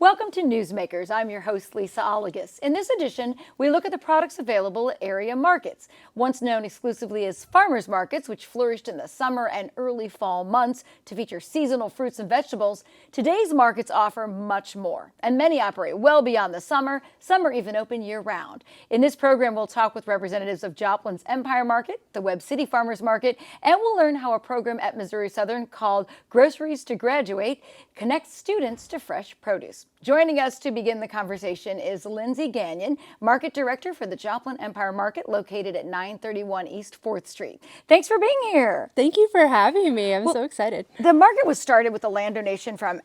Welcome to Newsmakers. I'm your host, Lisa Oligus. In this edition, we look at the products available at area markets. Once known exclusively as farmers markets, which flourished in the summer and early fall months to feature seasonal fruits and vegetables, today's markets offer much more. And many operate well beyond the summer. Some are even open year-round. In this program, we'll talk with representatives of Joplin's Empire Market, the Webb City Farmers Market, and we'll learn how a program at Missouri Southern called Groceries to Graduate connects students to fresh produce. Joining us to begin the conversation is Lindsay Gagnon, Market Director for the Joplin Empire Market, located at 931 East 4th Street. Thanks for being here. Thank you for having me. I'm so excited. The market was started with a land donation from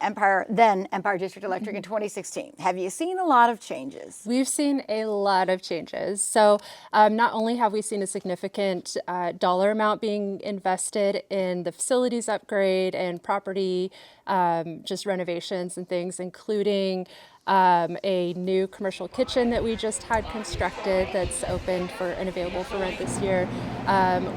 then Empire District Electric in 2016. Have you seen a lot of changes? We've seen a lot of changes. So not only have we seen a significant dollar amount being invested in the facilities upgrade and property just renovations and things, including a new commercial kitchen that we just had constructed that's opened for and available for rent this year.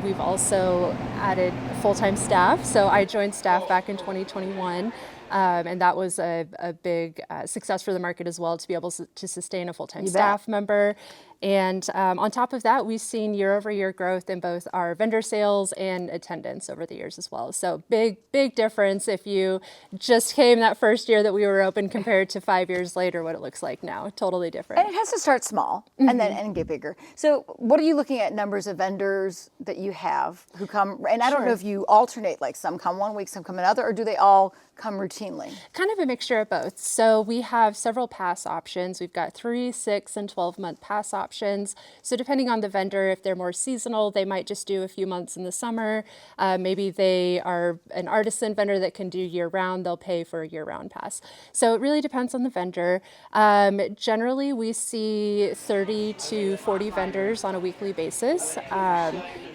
We've also added full-time staff. So I joined staff back in 2021. And that was a big success for the market as well, to be able to sustain a full-time staff member. And on top of that, we've seen year-over-year growth in both our vendor sales and attendance over the years as well. So big difference if you just came that first year that we were open compared to 5 years later, what it looks like now. Totally different. And it has to start small and get bigger. So what are you looking at numbers of vendors that you have who come? And I don't know if you alternate, like some come one week, some come another, or do they all come routinely? Kind of a mixture of both. So we have several pass options. We've got 3, 6, and 12-month pass options. So depending on the vendor, if they're more seasonal, they might just do a few months in the summer. Maybe they are an artisan vendor that can do year-round. They'll pay for a year-round pass. So it really depends on the vendor. Generally, we see 30 to 40 vendors on a weekly basis.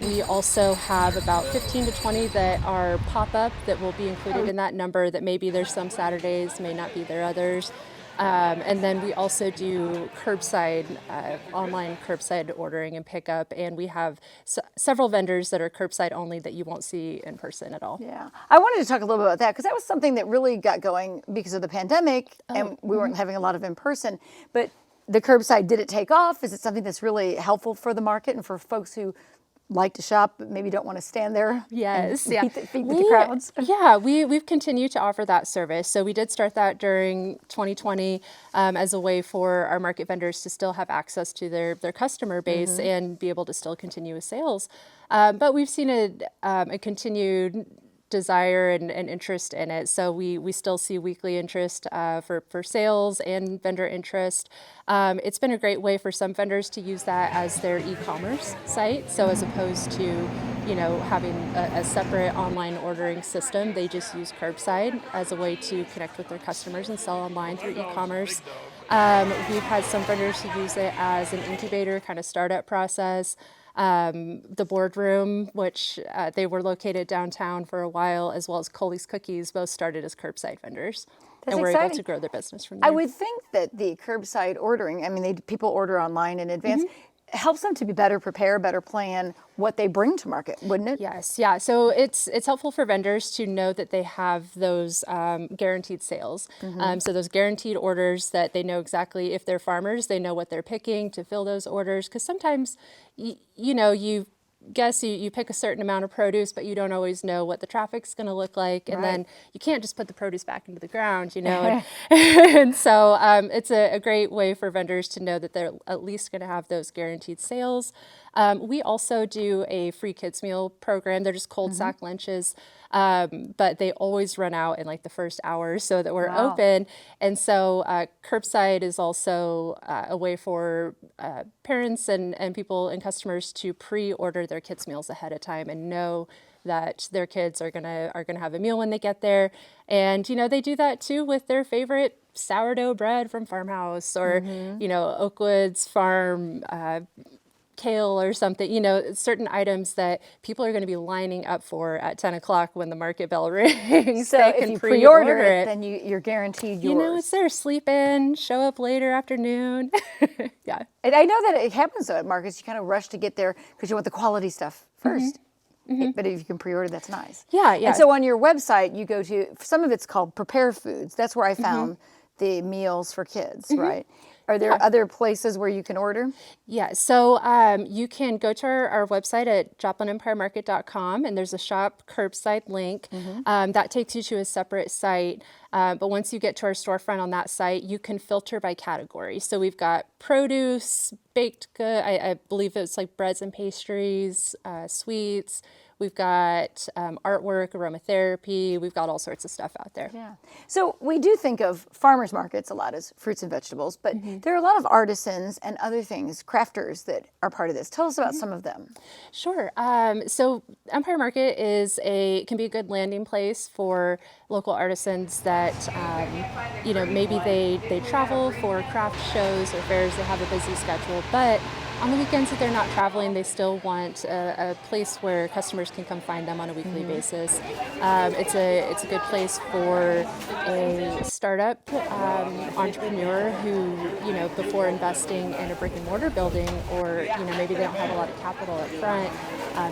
We also have about 15 to 20 that are pop-up that will be included in that number, that maybe there's some Saturdays, may not be there others. And then we also do curbside, online curbside ordering and pickup. And we have several vendors that are curbside only that you won't see in person at all. Yeah. I wanted to talk a little bit about that because that was something that really got going because of the pandemic and we weren't having a lot of in person. But the curbside, did it take off? Is it something that's really helpful for the market and for folks who like to shop but maybe don't want to stand there? Yes, and feed with the crowds? Yeah, we've continued to offer that service. So we did start that during 2020 as a way for our market vendors to still have access to their customer base and be able to still continue with sales. But we've seen a continued desire and interest in it. So we still see weekly interest for sales and vendor interest. It's been a great way for some vendors to use that as their e-commerce site. So as opposed to, having a separate online ordering system, they just use curbside as a way to connect with their customers and sell online through e-commerce. We've had some vendors who use it as an incubator kind of startup process. The boardroom, which they were located downtown for a while, as well as Coley's Cookies, both started as curbside vendors. That's and we're exciting. able to grow their business from there. I would think that the curbside ordering, people order online in advance, helps them to be better prepare, better plan what they bring to market, wouldn't it? Yes, yeah. So it's helpful for vendors to know that they have those guaranteed sales. So those guaranteed orders that they know exactly, if they're farmers, they know what they're picking to fill those orders. Because sometimes, you guess you pick a certain amount of produce, but you don't always know what the traffic's going to look like. And then you can't just put the produce back into the ground, and so it's a great way for vendors to know that they're at least going to have those guaranteed sales. We also do a free kids meal program. They're just cold sack lunches, but they always run out in like the first hour so that we're open. And so curbside is also a way for parents and people and customers to pre-order their kids meals ahead of time and know that their kids are gonna have a meal when they get there. And they do that too with their favorite sourdough bread from Farmhouse or Oakwoods Farm kale or something, certain items that people are going to be lining up for at 10 o'clock when the market bell rings. So if you pre-order it, then you're guaranteed yours. It's there, sleep in, show up later afternoon. Yeah. And I know that it happens though at markets. You kind of rush to get there because you want the quality stuff first. But if you can pre-order, that's nice. Yeah. And so on your website, you go to, some of it's called Prepare Foods. That's where I found the meals for kids, right? Are there other places where you can order? Yeah, so you can go to our website at joplinempiremarket.com, and there's a shop curbside link. That takes you to a separate site. But once you get to our storefront on that site, you can filter by category. So we've got produce, baked good, I believe it's like breads and pastries, sweets. We've got artwork, aromatherapy. We've got all sorts of stuff out there. Yeah. So we do think of farmers markets a lot as fruits and vegetables, but there are a lot of artisans and other things, crafters that are part of this. Tell us about some of them. Sure. So Empire Market can be a good landing place for local artisans that, maybe they travel for craft shows or fairs. They have a busy schedule, but on the weekends that they're not traveling, they still want a place where customers can come find them on a weekly basis. It's a good place for a startup entrepreneur who, before investing in a brick and mortar building, or maybe they don't have a lot of capital up front,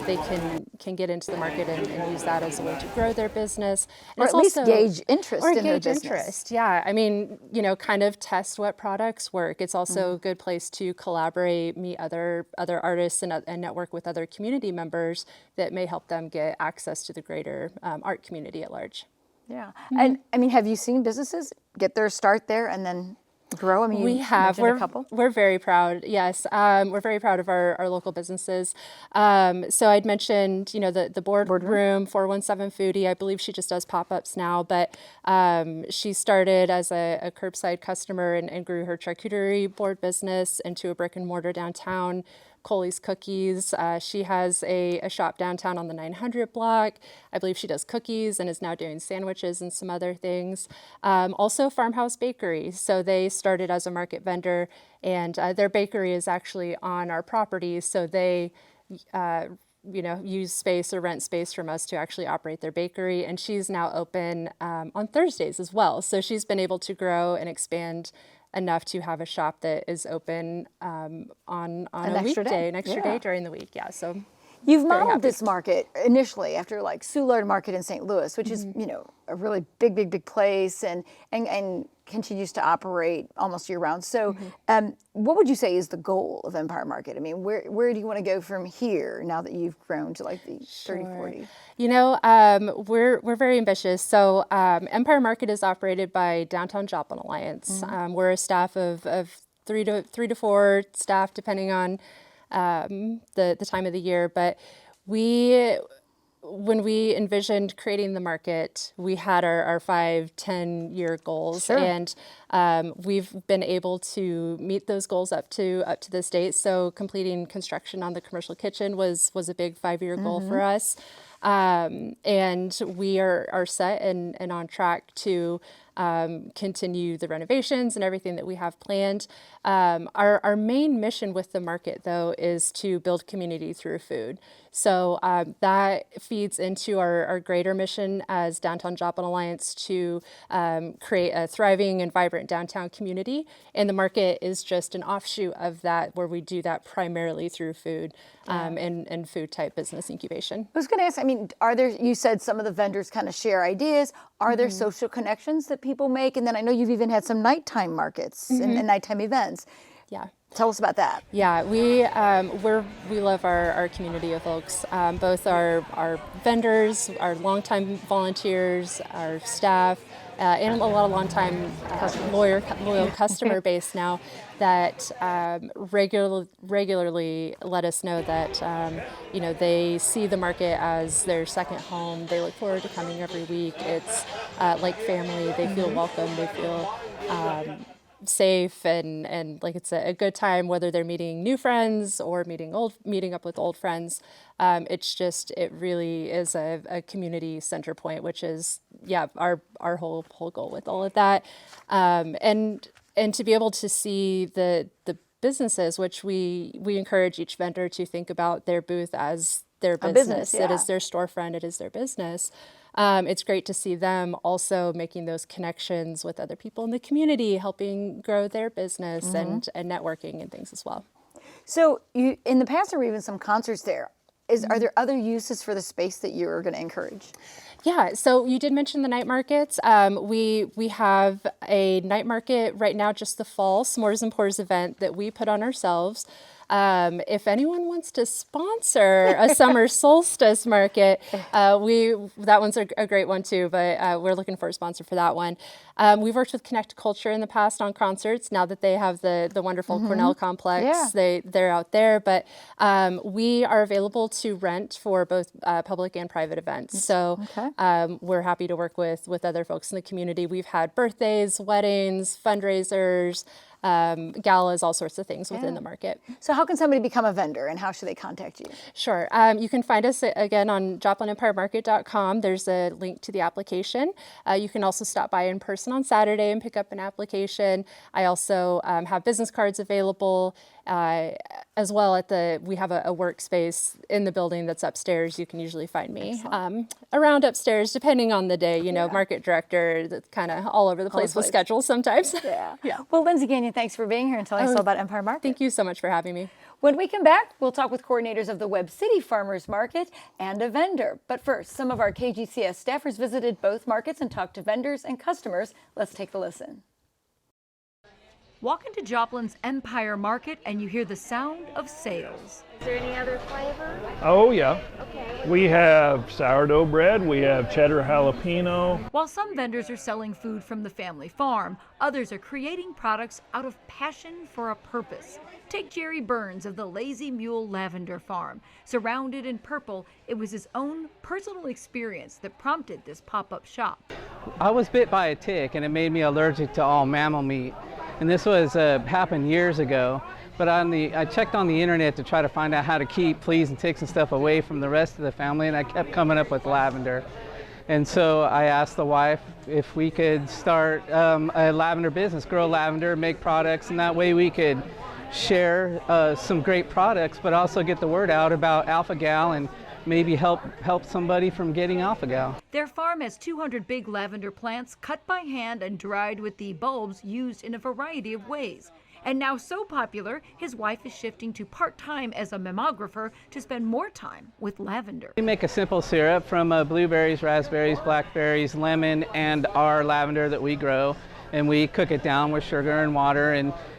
they can get into the market and use that as a way to grow their business. And Or it's at least also, gauge interest or in their gauge business. interest. Yeah, I mean, kind of test what products work. It's also a good place to collaborate, meet other artists and network with other community members that may help them get access to the greater art community at large. Yeah. And I mean, have you seen businesses get their start there and then grow? I mean, We you have. mentioned a couple. We're very proud. Yes, we're very proud of our local businesses. So I'd mentioned, the boardroom 417 Foodie. I believe she just does pop-ups now, but she started as a curbside customer and grew her charcuterie board business into a brick and mortar downtown. Coley's Cookies. She has a shop downtown on the 900 block. I believe she does cookies and is now doing sandwiches and some other things. Also Farmhouse Bakery. So they started as a market vendor, and their bakery is actually on our property. So they use space or rent space from us to actually operate their bakery. And she's now open on Thursdays as well. So she's been able to grow and expand enough to have a shop that is open on a weekday, an extra day during the week. Yeah, so you've modeled this market initially after like Soulard Market in St. Louis, which is a really big place and continues to operate almost year round. So, what would you say is the goal of Empire Market? I mean, where do you want to go from here now that you've grown to like the 30, 40? We're very ambitious. So Empire Market is operated by Downtown Joplin Alliance. We're a staff of three to four staff, depending on the time of the year. But when we envisioned creating the market, we had our 5-10 year goals, and we've been able to meet those goals up to this date. So completing construction on the commercial kitchen was a big 5-year goal for us. And we are set and on track to continue the renovations and everything that we have planned. Our main mission with the market, though, is to build community through food. So that feeds into our greater mission as Downtown Joplin Alliance to create a thriving and vibrant downtown community. And the market is just an offshoot of that, where we do that primarily through food and food type business incubation. I was going to ask, I mean, you said some of the vendors kind of share ideas. Are there social connections that people make? And then I know you've even had some nighttime markets and nighttime events. Yeah. Tell us about that. Yeah, we love our community of folks, both our vendors, our longtime volunteers, our staff, and a lot of longtime loyal customer base now that regularly let us know that they see the market as their second home. They look forward to coming every week. It's like family. They feel welcome. They feel safe and like it's a good time, whether they're meeting new friends or meeting up with old friends. It really is a community center point, which is our whole goal with all of that. And to be able to see the businesses, which we encourage each vendor to think about their booth as their business. It is their storefront. It is their business. It's great to see them also making those connections with other people in the community, helping grow their business and networking and things as well. So in the past, there were even some concerts there. Are there other uses for the space that you're going to encourage? Yeah, so you did mention the night markets. We have a night market right now, just the fall S'mores and Pours event that we put on ourselves. If anyone wants to sponsor a summer solstice market, that one's a great one too, but we're looking for a sponsor for that one. We've worked with Connect Culture in the past on concerts. Now that they have the wonderful Cornell complex, they're out there, but we are available to rent for both public and private events. So we're happy to work with other folks in the community. We've had birthdays, weddings, fundraisers, galas, all sorts of things within the market. So how can somebody become a vendor, and how should they contact you? Sure. You can find us again on JoplinEmpireMarket.com. There's a link to the application. You can also stop by in person on Saturday and pick up an application. I also have business cards available, as well. We have a workspace in the building that's upstairs. You can usually find me around upstairs, depending on the day. You know, market director, that's kind of all over the place with schedules sometimes. Yeah. Well, Lindsay Gagnon, thanks for being here and telling us all about Empire Market. Thank you so much for having me. When we come back, we'll talk with coordinators of the Webb City Farmers Market and a vendor. But first, some of our KGCS staffers visited both markets and talked to vendors and customers. Let's take a listen. Walk into Joplin's Empire Market and you hear the sound of sales. Is there any other flavor? Oh yeah. Okay. We have sourdough bread, we have cheddar jalapeno. While some vendors are selling food from the family farm, others are creating products out of passion for a purpose. Take Jerry Burns of the Lazy Mule Lavender Farm. Surrounded in purple, it was his own personal experience that prompted this pop-up shop. I was bit by a tick and it made me allergic to all mammal meat. And this was happened years ago. But I checked on the internet to try to find out how to keep fleas and ticks and stuff away from the rest of the family, and I kept coming up with lavender. And so I asked the wife if we could start a lavender business, grow lavender, make products, and that way we could share some great products, but also get the word out about alpha-gal and maybe help somebody from getting alpha-gal. Their farm has 200 big lavender plants cut by hand and dried with the bulbs used in a variety of ways. And now so popular, his wife is shifting to part-time as a mammographer to spend more time with lavender. We make a simple syrup from blueberries, raspberries, blackberries, lemon, and our lavender that we grow. And we cook it down with sugar and water,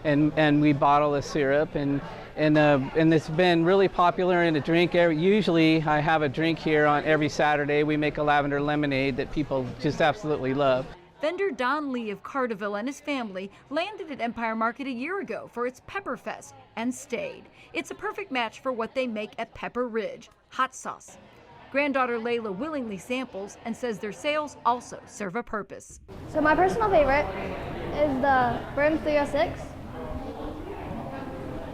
and we bottle the syrup. And it's been really popular in a drink. Usually I have a drink here on every Saturday. We make a lavender lemonade that people just absolutely love. Vendor Don Lee of Carterville and his family landed at Empire Market a year ago for its Pepper Fest and stayed. It's a perfect match for what they make at Pepper Ridge, hot sauce. Granddaughter Layla willingly samples and says their sales also serve a purpose. So my personal favorite is the Burns 306.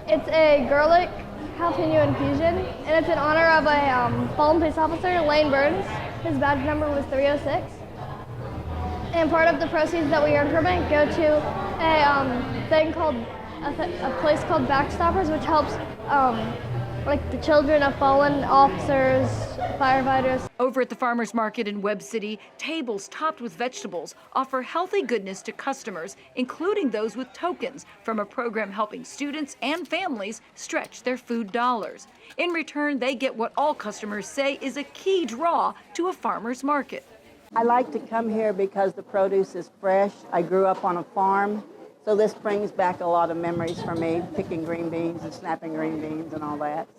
It's a garlic jalapeno infusion, and it's in honor of a fallen police officer, Lane Burns. His badge number was 306. And part of the proceeds that we earn from it go to a place called Backstoppers, which helps like the children of fallen officers, firefighters. Over at the farmers market in Webb City, tables topped with vegetables offer healthy goodness to customers, including those with tokens from a program helping students and families stretch their food dollars. In return, they get what all customers say is a key draw to a farmers market. I like to come here because the produce is fresh. I grew up on a farm, so this brings back a lot of memories for me, picking green beans and snapping green beans and all that.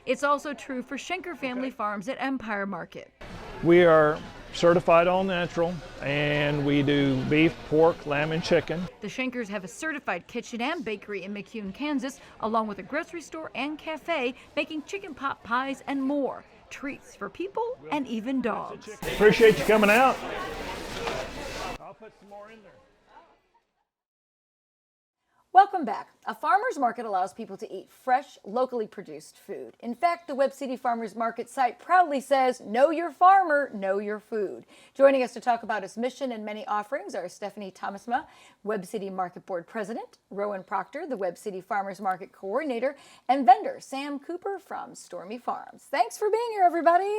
It's also true for Schenker Family Farms at Empire Market. We are certified all natural, and we do beef, pork, lamb, and chicken. The Schenkers have a certified kitchen and bakery in McCune, Kansas, along with a grocery store and cafe making chicken pot pies and more. Treats for people and even dogs. Appreciate you coming out. I'll put some more in there. Welcome back. A farmer's market allows people to eat fresh, locally produced food. In fact, the Webb City Farmers Market site proudly says, know your farmer, know your food. Joining us to talk about its mission and many offerings are Stephanie Thomasma, Webb City Market Board President, Rowan Proctor, the Webb City Farmers Market Coordinator, and vendor Sam Cooper from Stormy Farms. Thanks for being here, everybody.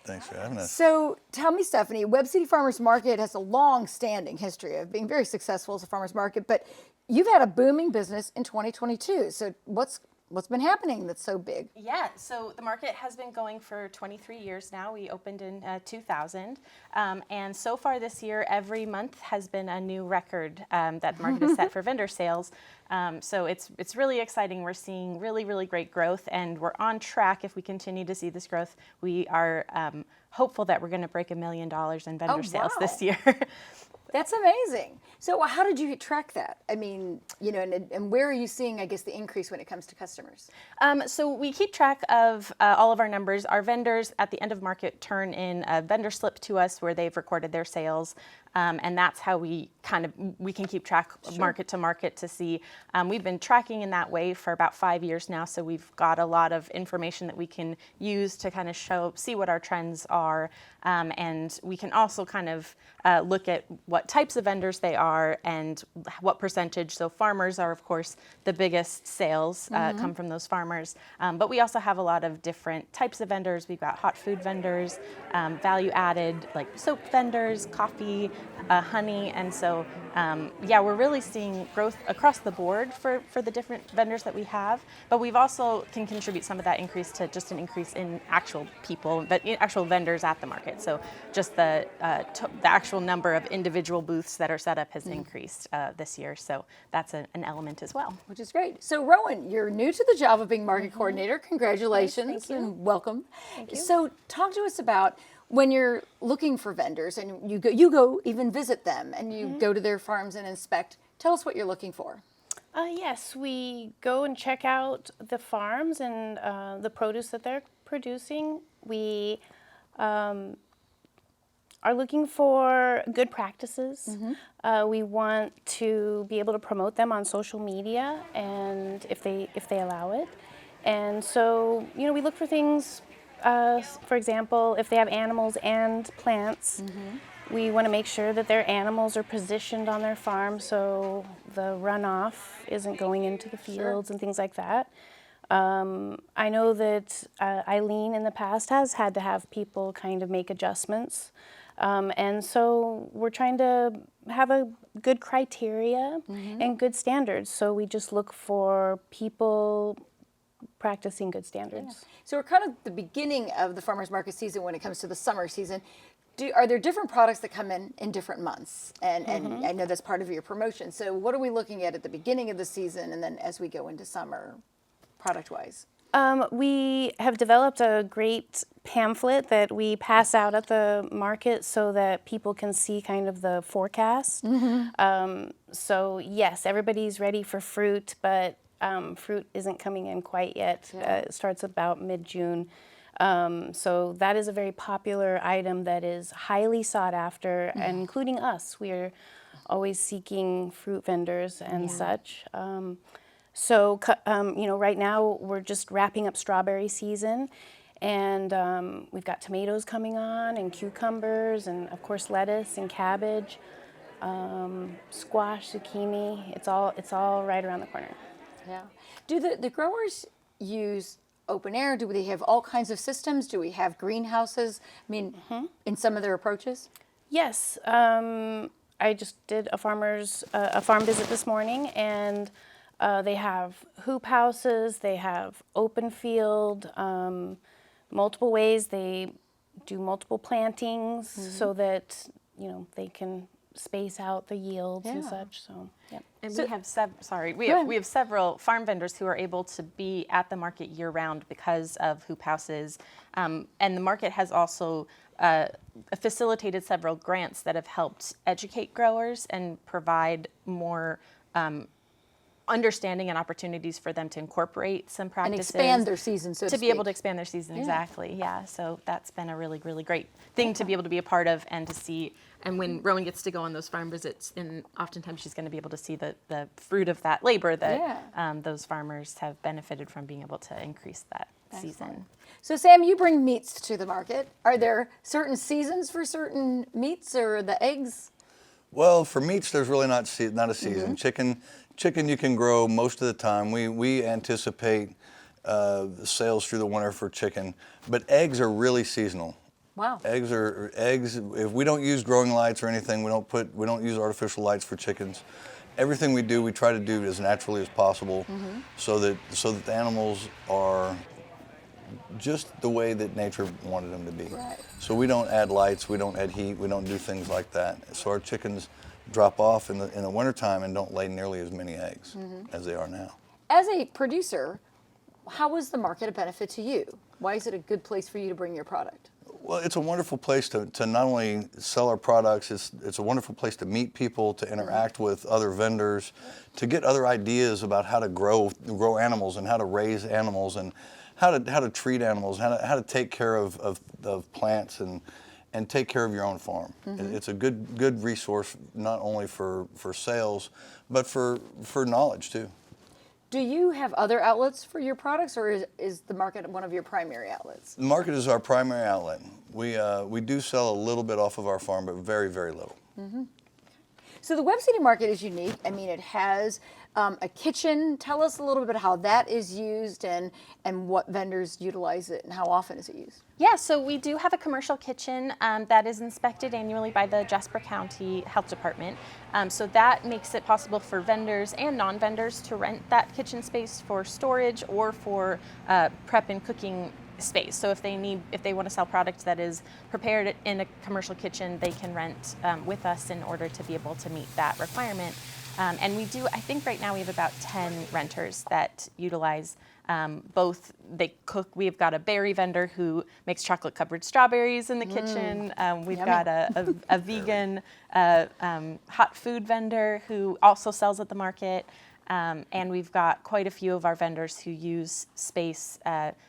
Thanks for having us. So tell me, Stephanie, Webb City Farmers Market has a long-standing history of being very successful as a farmers market, but you've had a booming business in 2022. So what's what's been happening that's so big. Yeah, so the market has been going for 23 years now. We opened in 2000. And so far this year, every month has been a new record that the market has set for vendor sales. So it's really exciting. We're seeing really, really great growth, and we're on track. If we continue to see this growth, we are hopeful that we're going to break $1 million in vendor sales this year. That's amazing. So how did you track that? I mean, you know, and where are you seeing, I guess, the increase when it comes to customers? So we keep track of all of our numbers. Our vendors at the end of market turn in a vendor slip to us where they've recorded their sales. And that's how we can keep track market to market to see. We've been tracking in that way for about 5 years now, so we've got a lot of information that we can use to kind of see what our trends are. And we can also kind of look at what types of vendors they are and what percentage. So farmers are, of course, the biggest sales come from those farmers. But we also have a lot of different types of vendors. We've got hot food vendors, value added, like soap vendors, coffee, honey. And so, we're really seeing growth across the board for the different vendors that we have. But we've also can contribute some of that increase to just an increase in actual people, but actual vendors at the market. So just the actual number of individual booths that are set up has increased this year. So that's an element as well. Which is great. So Rowan, you're new to the job of being market coordinator. Congratulations and welcome. Thank you. So talk to us about when you're looking for vendors and you go even visit them and you go to their farms and inspect. Tell us what you're looking for. Yes, we go and check out the farms and the produce that they're producing. We are looking for good practices. We want to be able to promote them on social media, and if they allow it. And so, we look for things. For example, if they have animals and plants, we want to make sure that their animals are positioned on their farm so the runoff isn't going into the fields and things like that. I know that Eileen in the past has had to have people kind of make adjustments. And so we're trying to have a good criteria and good standards. So we just look for people practicing good standards. So we're kind of the beginning of the farmers market season when it comes to the summer season. Are there different products that come in different months? And I know that's part of your promotion. So what are we looking at the beginning of the season and then as we go into summer, product-wise? We have developed a great pamphlet that we pass out at the market so that people can see kind of the forecast. So yes, everybody's ready for fruit, but fruit isn't coming in quite yet. It starts about mid-June. So that is a very popular item that is highly sought after, including us. We're always seeking fruit vendors and such. So, right now we're just wrapping up strawberry season, and we've got tomatoes coming on, and cucumbers, and of course lettuce and cabbage, squash, zucchini. It's all right around the corner. Yeah. Do the growers use open air? Do they have all kinds of systems? Do we have greenhouses? I mean, in some of their approaches? Yes. I just did a farm visit this morning, and they have hoop houses, they have open field, multiple ways. They do multiple plantings so that, they can space out the yields and such. So, yep. And we have several farm vendors who are able to be at the market year round because of hoop houses. And the market has also facilitated several grants that have helped educate growers and provide more understanding and opportunities for them to incorporate some practices. And expand their season, so to be able to expand their season, exactly. Yeah, so that's been a really, really great thing to be able to be a part of and to see. And when Rowan gets to go on those farm visits, and oftentimes she's going to be able to see the fruit of that labor that those farmers have benefited from being able to increase that season. So Sam, you bring meats to the market. Are there certain seasons for certain meats or the eggs? Well, for meats, there's really not a season. Chicken you can grow most of the time. We anticipate sales through the winter for chicken, but eggs are really seasonal. Wow. Eggs. If we don't use growing lights or anything, we don't use artificial lights for chickens. everything we do, we try to do as naturally as possible, so that the animals are just the way that nature wanted them to be. Right. So we don't add lights, we don't add heat, we don't do things like that. So our chickens drop off in the wintertime and don't lay nearly as many eggs as they are now. As a producer, how is the market a benefit to you? Why is it a good place for you to bring your product? Well, it's a wonderful place to not only sell our products, it's a wonderful place to meet people, to interact with other vendors, to get other ideas about how to grow animals and how to raise animals and how to treat animals, how to take care of plants and take care of your own farm. It's a good resource not only for sales, but for knowledge too. Do you have other outlets for your products, or is the market one of your primary outlets? The market is our primary outlet. We do sell a little bit off of our farm, but very, very little. So the Web City market is unique. I mean, it has a kitchen. Tell us a little bit how that is used and what vendors utilize it and how often is it used? Yeah, so we do have a commercial kitchen that is inspected annually by the Jasper County Health Department. So that makes it possible for vendors and non-vendors to rent that kitchen space for storage or for prep and cooking space. So if they want to sell product that is prepared in a commercial kitchen, they can rent with us in order to be able to meet that requirement. And we do, I think right now we have about 10 renters that utilize both. They cook. We've got a berry vendor who makes chocolate covered strawberries in the kitchen. We've got a vegan hot food vendor who also sells at the market. And we've got quite a few of our vendors who use space,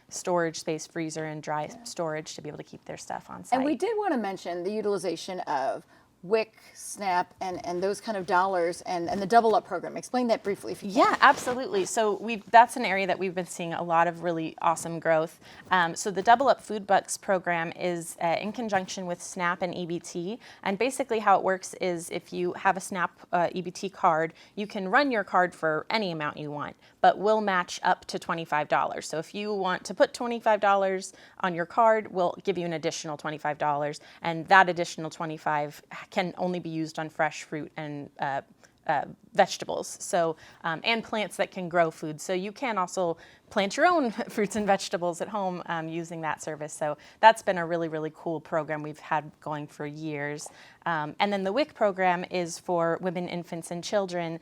storage space, freezer and dry storage to be able to keep their stuff on site. And we did want to mention the utilization of WIC, SNAP, and those kind of dollars and the Double Up program. Explain that briefly if you can. Yeah, absolutely. So that's an area that we've been seeing a lot of really awesome growth. So the Double Up Food Bucks program is in conjunction with SNAP and EBT. And basically how it works is if you have a SNAP EBT card, you can run your card for any amount you want, but we'll match up to $25. So if you want to put $25 on your card, we'll give you an additional $25. And that additional $25 can only be used on fresh fruit and vegetables, so and plants that can grow food. So you can also plant your own fruits and vegetables at home using that service. So that's been a really, really cool program we've had going for years. And then the WIC program is for women, infants, and children.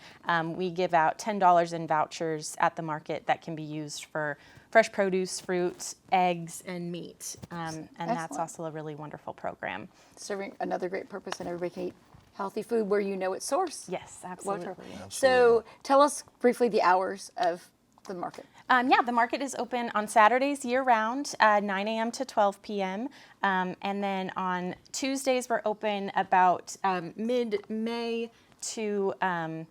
We give out $10 in vouchers at the market that can be used for fresh produce, fruit, eggs, and meat. And that's also a really wonderful program. Serving another great purpose, and everybody can eat healthy food where you know it's sourced. Yes, absolutely. So tell us briefly the hours of the market. Yeah, the market is open on Saturdays year-round, 9 a.m. to 12 p.m. And then on Tuesdays, we're open about mid-May to, I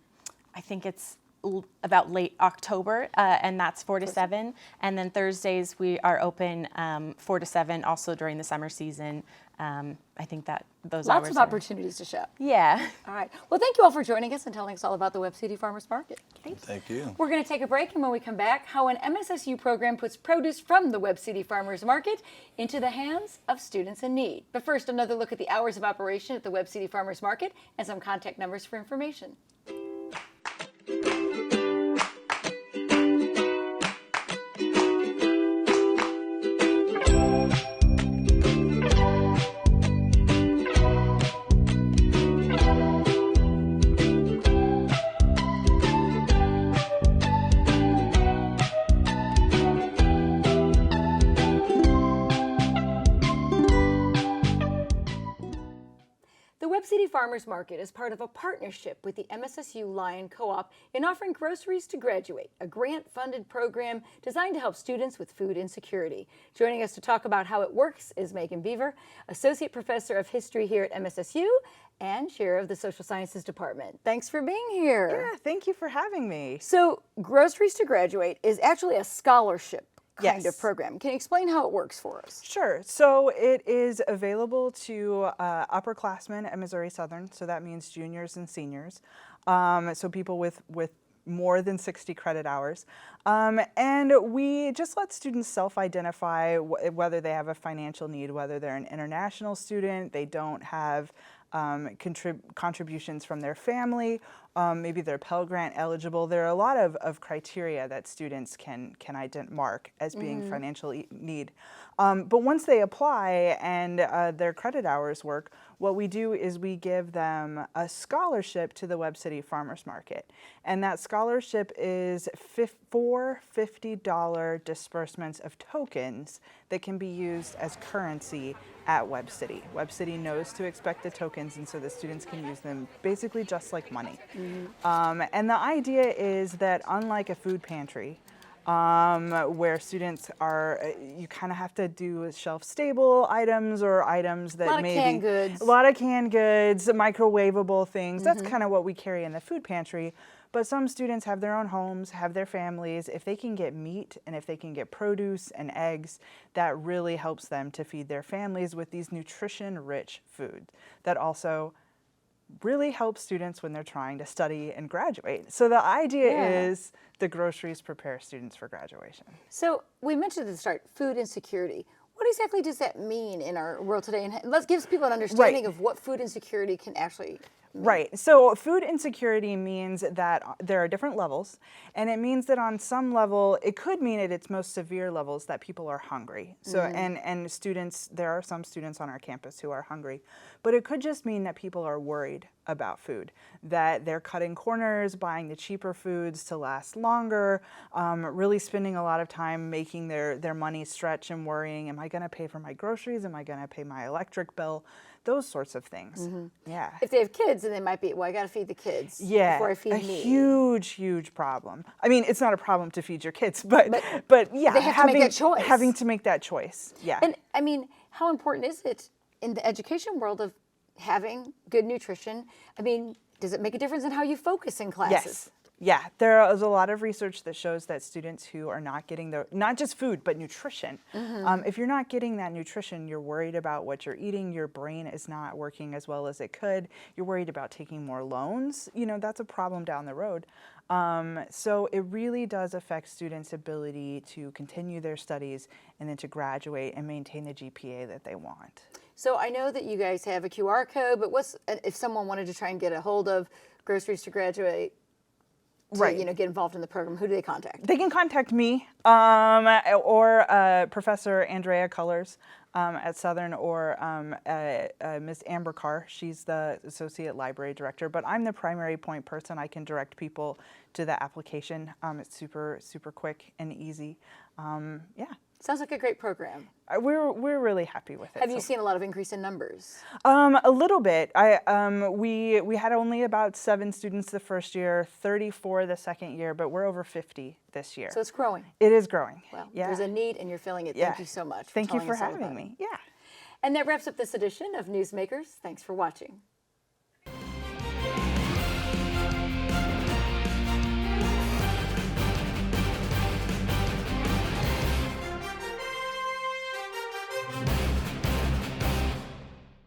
think it's about late October, and that's 4 to 7. And then Thursdays, we are open 4 to 7, also during the summer season. I think that those hours Lots of opportunities to shop. Yeah. All right. Well, thank you all for joining us and telling us all about the Web City Farmers Market. Thank you. We're going to take a break, and when we come back, how an MSSU program puts produce from the Web City Farmers Market into the hands of students in need. But first, another look at the hours of operation at the Web City Farmers Market and some contact numbers for information. Web City Farmers Market is part of a partnership with the MSSU Lion Co-op in offering Groceries to Graduate, a grant-funded program designed to help students with food insecurity. Joining us to talk about how it works is Megan Beaver, Associate Professor of History here at MSSU and Chair of the Social Sciences Department. Thanks for being here. Yeah, thank you for having me. So Groceries to Graduate is actually a scholarship kind of program. Can you explain how it works for us? Sure. So it is available to upperclassmen at Missouri Southern. So that means juniors and seniors. So people with more than 60 credit hours. And we just let students self-identify whether they have a financial need, whether they're an international student, they don't have contributions from their family, maybe they're Pell Grant eligible. There are a lot of criteria that students can mark as being financial need. But once they apply and their credit hours work, what we do is we give them a scholarship to the Webb City Farmers Market. And that scholarship is four $50 disbursements of tokens that can be used as currency at Webb City. Webb City knows to expect the tokens, and so the students can use them basically just like money. And the idea is that unlike a food pantry, where students are, you kind of have to do shelf-stable items or items that maybe canned goods. A lot of canned goods, microwavable things. That's kind of what we carry in the food pantry. But some students have their own homes, have their families. If they can get meat and if they can get produce and eggs, that really helps them to feed their families with these nutrition-rich food that also really helps students when they're trying to study and graduate. So the idea is the groceries prepare students for graduation. So we mentioned at the start, food insecurity. What exactly does that mean in our world today? And let's give people an understanding of what food insecurity can actually mean. Right. So food insecurity means that there are different levels, and it means that on some level, it could mean at its most severe levels that people are hungry. So and students, there are some students on our campus who are hungry, but it could just mean that people are worried about food, that they're cutting corners, buying the cheaper foods to last longer, really spending a lot of time making their money stretch and worrying, am I going to pay for my groceries? Am I going to pay my electric bill? Those sorts of things. Yeah. If they have kids, then they might be, well, I got to feed the kids before I feed a me. huge problem. I mean, it's not a problem to feed your kids, but yeah, they have to make that choice. Having to make that choice. Yeah. And I mean, how important is it in the education world of having good nutrition? I mean, does it make a difference in how you focus in classes? Yes. Yeah, there is a lot of research that shows that students who are not getting not just food, but nutrition. If you're not getting that nutrition, you're worried about what you're eating, your brain is not working as well as it could, you're worried about taking more loans, that's a problem down the road. So it really does affect students' ability to continue their studies and then to graduate and maintain the GPA that they want. So I know that you guys have a QR code, but if someone wanted to try and get a hold of Groceries to Graduate, to, get involved in the program, who do they contact? They can contact me or Professor Andrea Cullors at Southern, or Ms. Amber Carr. She's the Associate Library Director, but I'm the primary point person. I can direct people to the application. It's super quick and easy. Yeah. Sounds like a great program. We're really happy with it. Have you seen a lot of increase in numbers? A little bit. We had only about 7 students the first year, 34 the second year, but we're over 50 this year. So it's growing. It is growing. Well, yeah. There's a need and you're filling it. Yeah. Thank you so much. Thank you for having me. Yeah. And that wraps up this edition of Newsmakers. Thanks for watching.